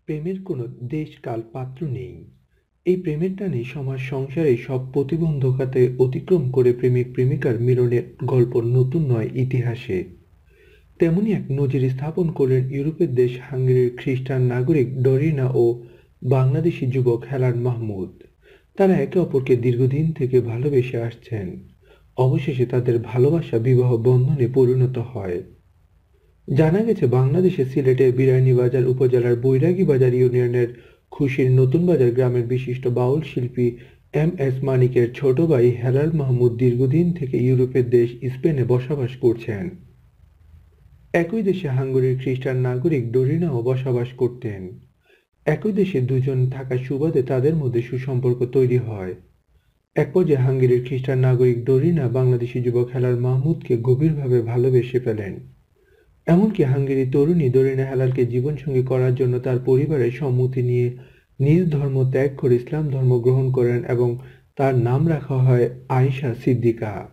প্রেমের কোনো দেশ কাল পাত্র নেই। এই প্রেমের টানে সমাজ সংসারে সব প্রতিবন্ধকতা অতিক্রম করে প্রেমিক প্রেমিকার মিলনের গল্প নতুন নয় ইতিহাসে। তেমনি এক নজির স্থাপন করলেন ইউরোপের দেশ হাঙ্গেরির খ্রিস্টান নাগরিক ডরিনা ও বাংলাদেশি যুবক হেলাল মাহমুদ। তারা একে অপরকে দীর্ঘদিন থেকে ভালোবেসে আসছেন। অবশেষে তাদের ভালোবাসা বিবাহ বন্ধনে পরিণত হয়। জানা গেছে বাংলাদেশের সিলেটের বিরানীবাজার উপজেলার বৈরাগী বাজার ইউনিয়নের খুশির নতুন বাজার গ্রামের বিশিষ্ট বাউল শিল্পী এম.এস. মানিকের ছোট ভাই হেলাল মাহমুদ দীর্ঘদিন থেকে ইউরোপের দেশ স্পেনে বসবাস করছেন। একই দেশে হাঙ্গেরির খ্রিস্টান নাগরিক ডরিনাও বসবাস করতেন। একই দেশে দুজন থাকার সুবাদে তাদের মধ্যে সুসম্পর্ক তৈরি হয়। এক পর্যায়ে হাঙ্গেরির খ্রিস্টান নাগরিক ডরিনা বাংলাদেশি যুবক হেলাল মাহমুদকে গভীরভাবে ভালোবেসে ফেলেন। এমনকি হাঙ্গেরি তরুণী দরিনা হেলালকে জীবনসঙ্গী করার জন্য তার পরিবারের সম্মতি নিয়ে নিজ ধর্ম ত্যাগ করে ইসলাম ধর্ম গ্রহণ করেন এবং তার নাম রাখা হয় আয়েশা সিদ্দিকা।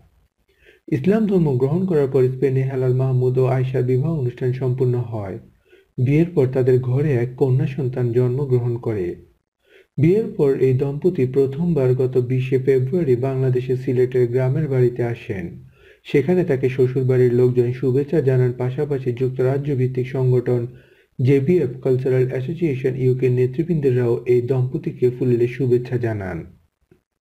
ইসলাম ধর্ম গ্রহণ করার পর স্পেনে হেলাল মাহমুদ ও আয়েশার বিবাহ অনুষ্ঠান সম্পূর্ণ হয়। বিয়ের পর তাদের ঘরে এক কন্যা সন্তান জন্মগ্রহণ করে। বিয়ের পর এই দম্পতি প্রথমবার গত 20শে ফেব্রুয়ারি বাংলাদেশের সিলেটের গ্রামের বাড়িতে আসেন। সেখানে তাকে শ্বশুরবাড়ির লোকজন শুভেচ্ছা জানান, পাশাপাশি যুক্তরাজ্য ভিত্তিক সংগঠন জেবিএফ কালচারাল অ্যাসোসিয়েশন ইউকে নেতৃবৃন্দরাও এই দম্পতিকে ফুলেলে শুভেচ্ছা জানান।